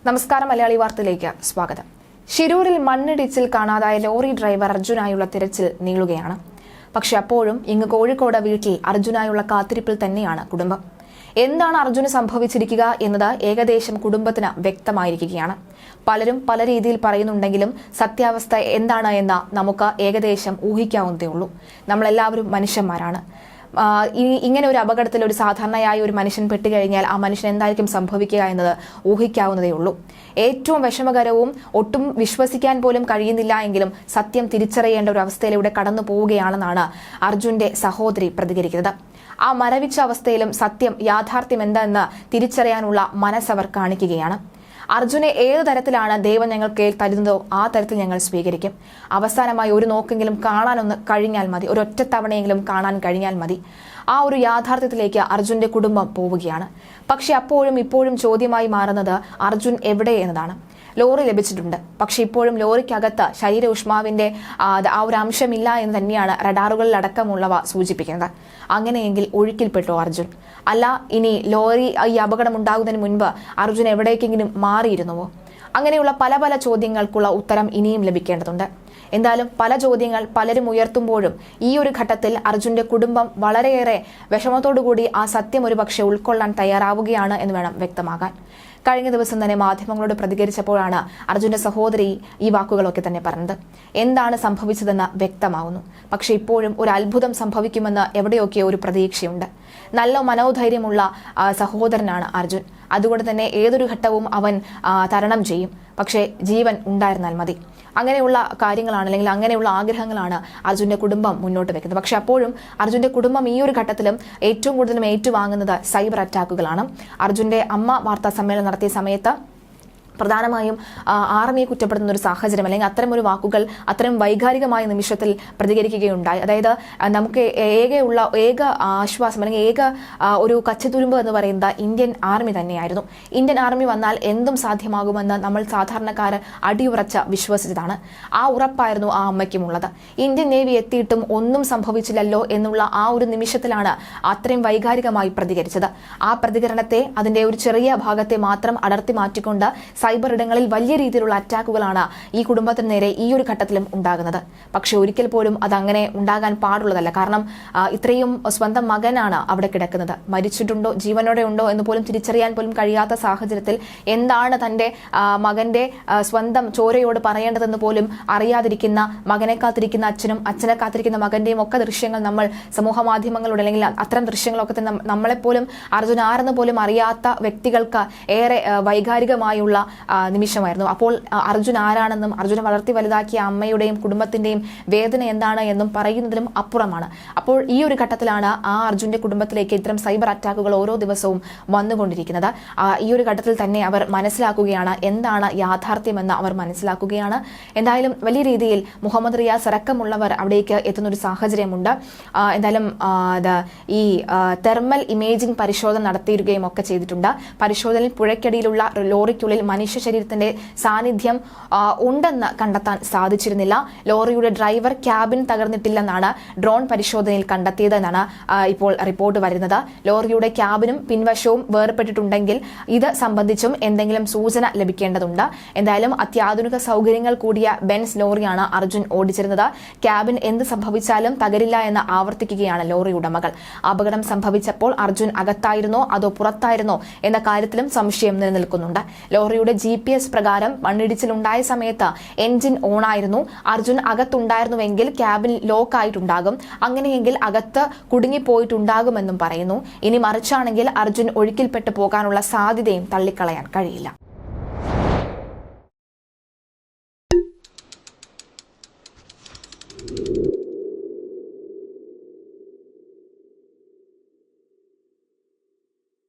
നമസ്കാരം, മലയാളി വാർത്തയിലേക്ക് സ്വാഗതം. ശിരൂരിൽ മണ്ണിടിച്ചിൽ കാണാതായ ലോറി ഡ്രൈവർ അർജുനായുള്ള തിരച്ചിൽ നീളുകയാണ്. പക്ഷെ അപ്പോഴും ഇങ്ങ് കോഴിക്കോട് വീട്ടിൽ അർജുനായുള്ള കാത്തിരിപ്പിൽ തന്നെയാണ് കുടുംബം. എന്താണ് അർജുന് സംഭവിച്ചിരിക്കുക എന്നത് ഏകദേശം കുടുംബത്തിന് വ്യക്തമായിരിക്കുകയാണ്. പലരും പല രീതിയിൽ പറയുന്നുണ്ടെങ്കിലും സത്യാവസ്ഥ എന്താണ് എന്ന് നമുക്ക് ഏകദേശം ഊഹിക്കാവുന്നതേ ഉള്ളൂ. നമ്മളെല്ലാവരും മനുഷ്യന്മാരാണ്. ഇങ്ങനെ ഒരു അപകടത്തിൽ ഒരു സാധാരണയായ ഒരു മനുഷ്യൻ പെട്ടുകഴിഞ്ഞാൽ ആ മനുഷ്യൻ എന്തായിരിക്കും സംഭവിക്കുക എന്നത് ഊഹിക്കാവുന്നതേ ഉള്ളൂ. ഏറ്റവും വിഷമകരവും ഒട്ടും വിശ്വസിക്കാൻ പോലും കഴിയുന്നില്ല എങ്കിലും സത്യം തിരിച്ചറിയേണ്ട ഒരു അവസ്ഥയിലൂടെ കടന്നു പോവുകയാണെന്നാണ് അർജുന്റെ സഹോദരി പ്രതികരിക്കുന്നത്. ആ മരവിച്ച അവസ്ഥയിലും സത്യം, യാഥാർത്ഥ്യം എന്താണെന്ന് തിരിച്ചറിയാനുള്ള മനസ്സവർ കാണിക്കുകയാണ്. അർജുനെ ഏതു തരത്തിലാണ് ദൈവം ഞങ്ങൾക്ക് തരുന്നതോ ആ തരത്തിൽ ഞങ്ങൾ സ്വീകരിക്കും. അവസാനമായി ഒരു നോക്കെങ്കിലും കാണാനൊന്ന് കഴിഞ്ഞാൽ മതി, ഒരൊറ്റ തവണയെങ്കിലും കാണാൻ കഴിഞ്ഞാൽ മതി. ആ ഒരു യാഥാർത്ഥ്യത്തിലേക്ക് അർജുന്റെ കുടുംബം പോവുകയാണ്. പക്ഷെ അപ്പോഴും ഇപ്പോഴും ചോദ്യമായി മാറുന്നത് അർജുൻ എവിടെ എന്നതാണ്. ലോറി ലഭിച്ചിട്ടുണ്ട്, പക്ഷെ ഇപ്പോഴും ലോറിക്കകത്ത് ശരീര ഊഷ്മാവിന്റെ ആ ഒരു അംശമില്ല എന്ന് തന്നെയാണ് റഡാറുകളിലടക്കമുള്ളവ സൂചിപ്പിക്കുന്നത്. അങ്ങനെയെങ്കിൽ ഒഴുക്കിൽപ്പെട്ടോ അർജുൻ? അല്ല, ഇനി ലോറി ഈ അപകടം ഉണ്ടാകുന്നതിന് മുൻപ് അർജുൻ എവിടേക്കെങ്കിലും മാറിയിരുന്നുവോ? അങ്ങനെയുള്ള പല പല ചോദ്യങ്ങൾക്കുള്ള ഉത്തരം ഇനിയും ലഭിക്കേണ്ടതുണ്ട്. എന്തായാലും പല ചോദ്യങ്ങൾ പലരും ഉയർത്തുമ്പോഴും ഈ ഒരു ഘട്ടത്തിൽ അർജുന്റെ കുടുംബം വളരെയേറെ വിഷമത്തോടുകൂടി ആ സത്യം ഒരുപക്ഷെ ഉൾക്കൊള്ളാൻ തയ്യാറാവുകയാണ് എന്ന് വേണം വ്യക്തമാകാൻ. കഴിഞ്ഞ ദിവസം തന്നെ മാധ്യമങ്ങളോട് പ്രതികരിച്ചപ്പോഴാണ് അർജുന്റെ സഹോദരി ഈ വാക്കുകളൊക്കെ തന്നെ പറഞ്ഞത്. എന്താണ് സംഭവിച്ചതെന്ന് വ്യക്തമാവുന്നു. പക്ഷെ ഇപ്പോഴും ഒരു അത്ഭുതം സംഭവിക്കുമെന്ന് എവിടെയൊക്കെയോ ഒരു പ്രതീക്ഷയുണ്ട്. നല്ല മനോധൈര്യമുള്ള സഹോദരനാണ് അർജുൻ. അതുകൊണ്ട് തന്നെ ഏതൊരു ഘട്ടവും അവൻ തരണം ചെയ്യും. പക്ഷേ ജീവൻ ഉണ്ടായിരുന്നാൽ മതി. അങ്ങനെയുള്ള കാര്യങ്ങളാണ്, അല്ലെങ്കിൽ അങ്ങനെയുള്ള ആഗ്രഹങ്ങളാണ് അർജുന്റെ കുടുംബം മുന്നോട്ട് വെക്കുന്നത്. പക്ഷെ അപ്പോഴും അർജുന്റെ കുടുംബം ഈ ഒരു ഘട്ടത്തിലും ഏറ്റവും കൂടുതലും ഏറ്റുവാങ്ങുന്നത് സൈബർ അറ്റാക്കുകളാണ്. അർജുന്റെ അമ്മ വാർത്താ സമ്മേളനം നടത്തിയ സമയത്ത് പ്രധാനമായും ആർമിയെ കുറ്റപ്പെടുത്തുന്ന ഒരു സാഹചര്യം, അല്ലെങ്കിൽ അത്തരം ഒരു വാക്കുകൾ അത്തരം വൈകാരികമായ നിമിഷത്തിൽ പ്രതികരിക്കുകയുണ്ടായി. അതായത് നമുക്ക് ഏക ആശ്വാസം, അല്ലെങ്കിൽ ഏക ഒരു കച്ചത്തുരുമ്പ് എന്ന് പറയുന്നത് ഇന്ത്യൻ ആർമി തന്നെയായിരുന്നു. ഇന്ത്യൻ ആർമി വന്നാൽ എന്തും സാധ്യമാകുമെന്ന് നമ്മൾ സാധാരണക്കാർ അടിയുറച്ച വിശ്വസിച്ചതാണ്. ആ ഉറപ്പായിരുന്നു ആ അമ്മയ്ക്കുമുള്ളത്. ഇന്ത്യൻ നേവി എത്തിയിട്ടും ഒന്നും സംഭവിച്ചില്ലല്ലോ എന്നുള്ള ആ ഒരു നിമിഷത്തിലാണ് അത്രയും വൈകാരികമായി പ്രതികരിച്ചത്. ആ പ്രതികരണത്തെ, അതിന്റെ ഒരു ചെറിയ ഭാഗത്തെ മാത്രം അടർത്തി മാറ്റിക്കൊണ്ട് സൈബർ ഇടങ്ങളിൽ വലിയ രീതിയിലുള്ള അറ്റാക്കുകളാണ് ഈ കുടുംബത്തിന് നേരെ ഈ ഒരു ഘട്ടത്തിലും ഉണ്ടാകുന്നത്. പക്ഷെ ഒരിക്കൽ പോലും അതങ്ങനെ ഉണ്ടാകാൻ പാടുള്ളതല്ല. കാരണം ഇത്രയും സ്വന്തം മകനാണ് അവിടെ കിടക്കുന്നത്. മരിച്ചിട്ടുണ്ടോ ജീവനോടെ ഉണ്ടോ എന്ന് പോലും തിരിച്ചറിയാൻ പോലും കഴിയാത്ത സാഹചര്യത്തിൽ എന്താണ് തന്റെ മകന്റെ സ്വന്തം ചോരയോട് പറയേണ്ടതെന്ന് പോലും അറിയാതിരിക്കുന്ന, മകനെ കാത്തിരിക്കുന്ന അച്ഛനും അച്ഛനെ കാത്തിരിക്കുന്ന മകന്റെയും ഒക്കെ ദൃശ്യങ്ങൾ നമ്മൾ സമൂഹ മാധ്യമങ്ങളിലൂടെ, അല്ലെങ്കിൽ അത്തരം ദൃശ്യങ്ങളൊക്കെ തന്നെ നമ്മളെപ്പോലും അർജുൻ ആരെന്ന് പോലും അറിയാത്ത വ്യക്തികൾക്ക് ഏറെ വൈകാരികമായുള്ള നിമിഷമായിരുന്നു. അപ്പോൾ അർജുൻ ആരാണെന്നും അർജുനെ വളർത്തി വലുതാക്കിയ അമ്മയുടെയും കുടുംബത്തിന്റെയും വേദന എന്താണ് എന്നും പറയുന്നതിലും അപ്പുറമാണ്. അപ്പോൾ ഈ ഒരു ഘട്ടത്തിലാണ് ആ അർജുന്റെ കുടുംബത്തിലേക്ക് ഇത്തരം സൈബർ അറ്റാക്കുകൾ ഓരോ ദിവസവും വന്നുകൊണ്ടിരിക്കുന്നത്. ഈ ഒരു ഘട്ടത്തിൽ തന്നെ അവർ മനസ്സിലാക്കുകയാണ് എന്താണ് യാഥാർത്ഥ്യമെന്ന് അവർ മനസ്സിലാക്കുകയാണ്. എന്തായാലും വലിയ രീതിയിൽ മുഹമ്മദ് റിയാസ് അടക്കമുള്ളവർ അവിടേക്ക് എത്തുന്ന ഒരു സാഹചര്യമുണ്ട്. എന്തായാലും ഈ തെർമൽ ഇമേജിംഗ് പരിശോധന നടത്തിയിരിക്കുകയും ഒക്കെ ചെയ്തിട്ടുണ്ട്. പരിശോധനയിൽ പുഴയ്ക്കടിയിലുള്ള ലോറിക്കുള്ളിൽ മനുഷ്യ ശരീരത്തിന്റെ സാന്നിധ്യം ഉണ്ടെന്ന് കണ്ടെത്താൻ സാധിച്ചിരുന്നില്ല. ലോറിയുടെ ഡ്രൈവർ ക്യാബിൻ തകർന്നിട്ടില്ലെന്നാണ് ഡ്രോൺ പരിശോധനയിൽ കണ്ടെത്തിയതെന്നാണ് ഇപ്പോൾ റിപ്പോർട്ട് വരുന്നത്. ലോറിയുടെ ക്യാബിനും പിൻവശവും വേർപെട്ടിട്ടുണ്ടെങ്കിൽ ഇത് സംബന്ധിച്ചും എന്തെങ്കിലും സൂചന ലഭിക്കേണ്ടതുണ്ട്. എന്തായാലും അത്യാധുനിക സൗകര്യങ്ങൾ കൂടിയ ബെൻസ് ലോറിയാണ് അർജുൻ ഓടിച്ചിരുന്നത്. ക്യാബിൻ എന്ത് സംഭവിച്ചാലും തകരില്ല എന്ന് ആവർത്തിക്കുകയാണ് ലോറി ഉടമകൾ. അപകടം സംഭവിച്ചപ്പോൾ അർജുൻ അകത്തായിരുന്നോ അതോ പുറത്തായിരുന്നോ എന്ന കാര്യത്തിലും സംശയം നിലനിൽക്കുന്നുണ്ട്. ലോറിയുടെ GPS പ്രകാരം മണ്ണിടിച്ചിലുണ്ടായ സമയത്ത് എൻജിൻ ഓണായിരുന്നു. അർജുൻ അകത്തുണ്ടായിരുന്നുവെങ്കിൽ ക്യാബിൻ ലോക്ക് ആയിട്ടുണ്ടാകും. അങ്ങനെയെങ്കിൽ അകത്ത് കുടുങ്ങിപ്പോയിട്ടുണ്ടാകുമെന്നും പറയുന്നു. ഇനി മറിച്ചാണെങ്കിൽ അർജുൻ ഒഴുക്കിൽപ്പെട്ടു പോകാനുള്ള സാധ്യതയും തള്ളിക്കളയാൻ കഴിയില്ല.